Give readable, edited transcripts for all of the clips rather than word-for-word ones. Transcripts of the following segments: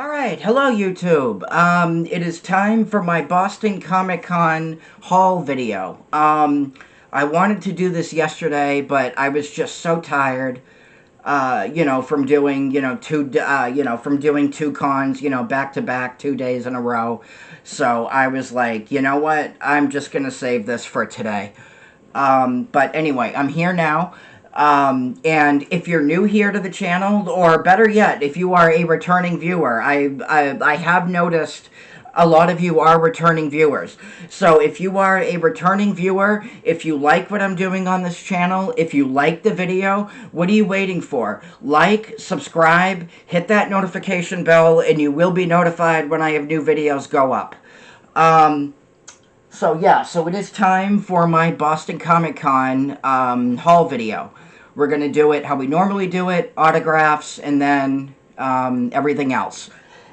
Alright, hello YouTube. It is time for my Boston Comic Con haul video. I wanted to do this yesterday, but I was just so tired, from doing, from doing two cons, back to back, 2 days in a row. So I was like, you know what, I'm just gonna save this for today. But anyway, I'm here now. And if you're new here to the channel, or better yet, if you are a returning viewer, I have noticed a lot of you are returning viewers. So if you are a returning viewer, if you like what I'm doing on this channel, if you like the video, what are you waiting for? Like, subscribe, hit that notification bell, and you will be notified when I have new videos go up. So it is time for my Boston Comic Con haul video. We're going to do it how we normally do it, autographs, and then everything else.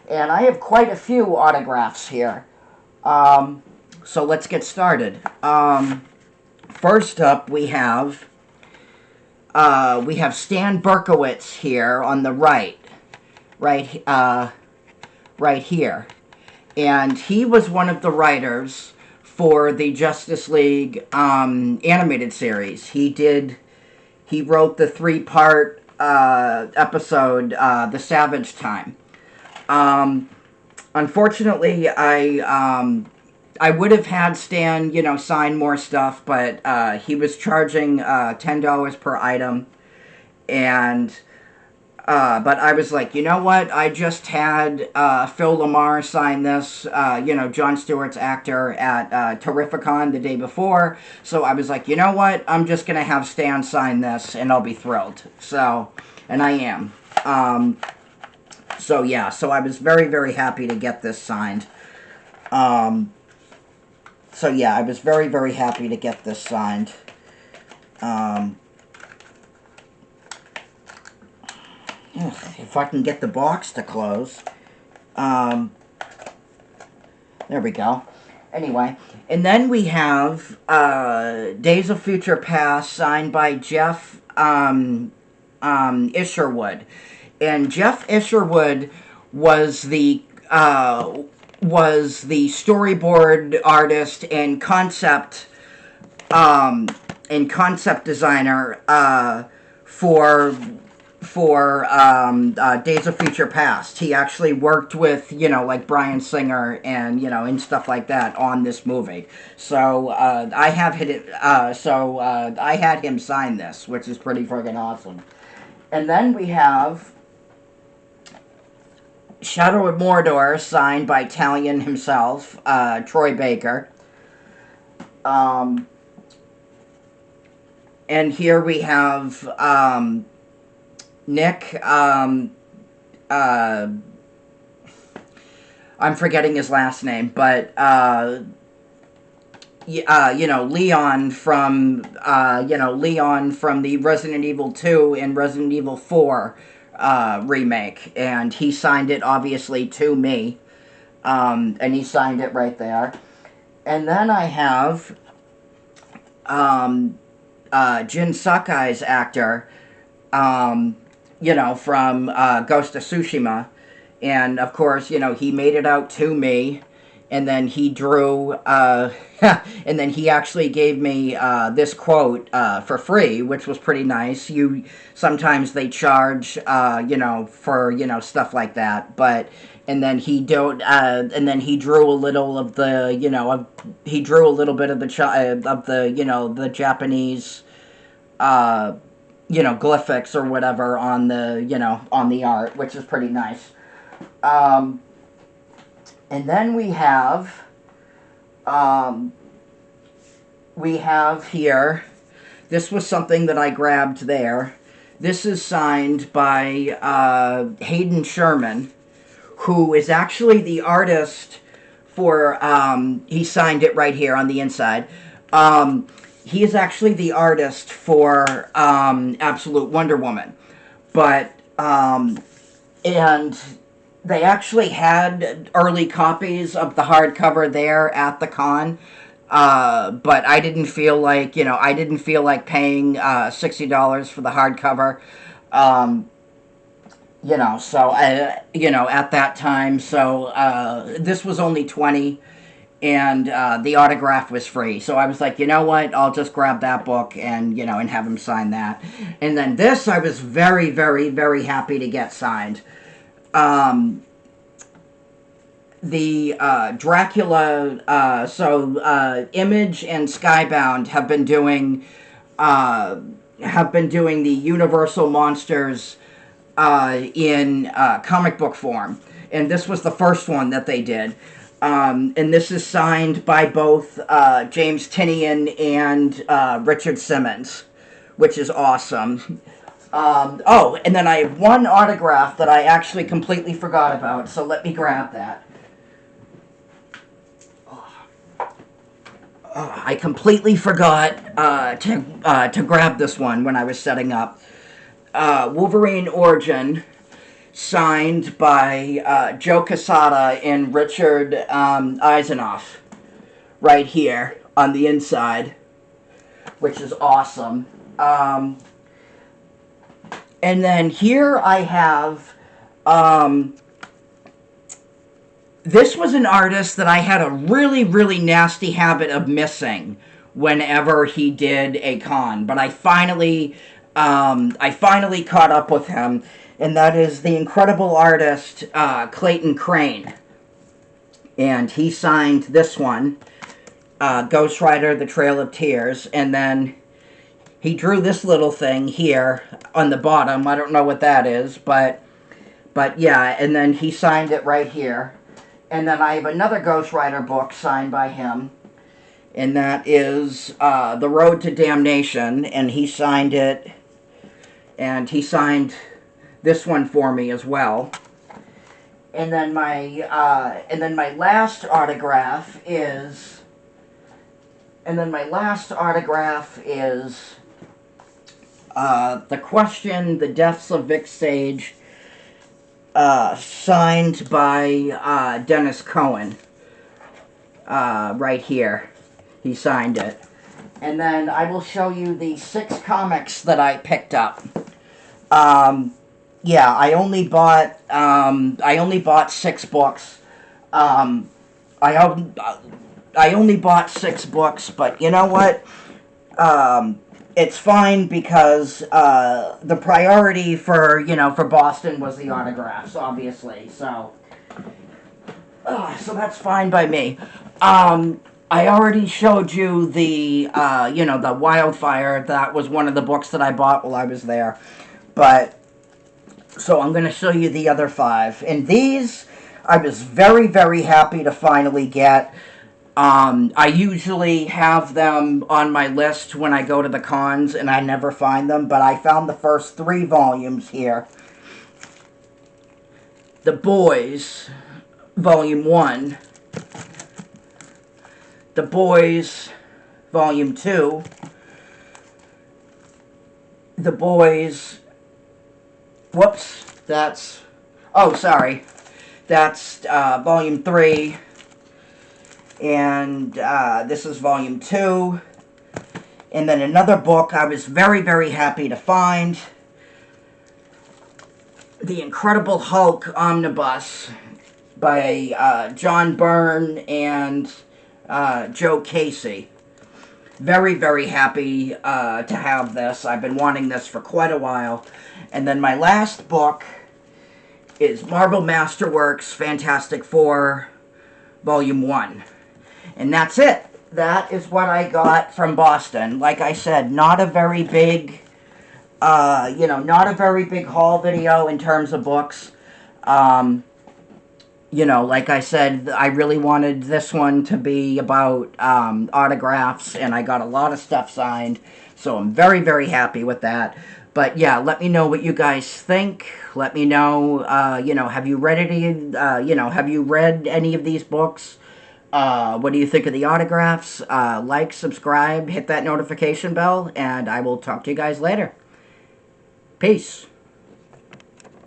And I have quite a few autographs here. So let's get started. First up, we have Stan Berkowitz here on the right here. And he was one of the writers for the Justice League animated series. He wrote the 3-part episode, The Savage Time. Unfortunately, I would have had Stan, sign more stuff, but he was charging $10 per item, and but I was like, you know what? I just had Phil LaMarr sign this, Jon Stewart's actor at Terrificon the day before. So I was like, you know what? I'm just going to have Stan sign this, and I'll be thrilled. So, and I am. So I was very, very happy to get this signed. I was very, very happy to get this signed. If I can get the box to close. There we go. Anyway, and then we have Days of Future Past, signed by Jeff Isherwood. And Jeff Isherwood was the storyboard artist and concept designer for Days of Future Past. He actually worked with, like Bryan Singer and, and stuff like that on this movie. So, I had him sign this, which is pretty friggin' awesome. And then we have Shadow of Mordor, signed by Talion himself, Troy Baker. And here we have, Nick, I'm forgetting his last name, but, Leon from the Resident Evil 2 and Resident Evil 4, remake, and he signed it, obviously, to me, and he signed it right there. And then I have, Jin Sakai's actor, from Ghost of Tsushima. And, of course, he made it out to me. And then he drew, and then he actually gave me this quote for free, which was pretty nice. Sometimes they charge, for, stuff like that. But, and then he drew a little of the, he drew a little bit of the Japanese, glyphics or whatever on the, on the art, which is pretty nice. And then we have here, this was something that I grabbed there. This is signed by Hayden Sherman, who is actually the artist for, he signed it right here on the inside. He is actually the artist for Absolute Wonder Woman. But, and they actually had early copies of the hardcover there at the con. But I didn't feel like, paying $60 for the hardcover. So at that time, so this was only 20, and the autograph was free. So I was like, you know what? I'll just grab that book and have him sign that. And then this, I was very, very, very happy to get signed. The Dracula, Image and Skybound have been doing the Universal Monsters in comic book form, and this was the first one that they did. And this is signed by both James Tynion and Richard Simmons, which is awesome. And then I have one autograph that I actually completely forgot about, so let me grab that. I completely forgot to grab this one when I was setting up. Wolverine Origin, signed by Joe Quesada and Richard Eisenoff, right here on the inside, which is awesome. And then here I have, this was an artist that I had a really, really nasty habit of missing whenever he did a con, but I finally caught up with him, and that is the incredible artist Clayton Crane. And he signed this one, Ghost Rider: The Trail of Tears, and then he drew this little thing here on the bottom. I don't know what that is, but yeah, and then he signed it right here. And then I have another Ghost Rider book signed by him, and that is The Road to Damnation, and he signed it, and he signed this one for me as well. And then my last autograph is, The Question, The Deaths of Vic Sage, signed by Dennis Cohen, right here. He signed it. And then I will show you the 6 comics that I picked up. Yeah, I only bought 6 books. I only bought 6 books, but you know what? It's fine because the priority for Boston was the autographs, obviously. So that's fine by me. I already showed you the the Wildfire. That was one of the books that I bought while I was there. But so I'm going to show you the other 5, and these I was very, very happy to finally get. I usually have them on my list when I go to the cons, and I never find them, but I found the first 3 volumes here. The Boys, Volume 1. The Boys, Volume 2. The Boys... Whoops, that's... Oh, sorry. That's Volume 3. And this is Volume 2. And then another book I was very, very happy to find. The Incredible Hulk Omnibus by John Byrne and Joe Casey. Very, very happy to have this. I've been wanting this for quite a while. And then my last book is Marvel Masterworks Fantastic Four, Volume 1. And that's it. That is what I got from Boston. Like I said, not a very big, not a very big haul video in terms of books. Like I said, I really wanted this one to be about autographs, and I got a lot of stuff signed, so I'm very, very happy with that. But yeah, let me know what you guys think. Let me know, have you read any of these books? What do you think of the autographs? Like, subscribe, hit that notification bell, and I will talk to you guys later. Peace.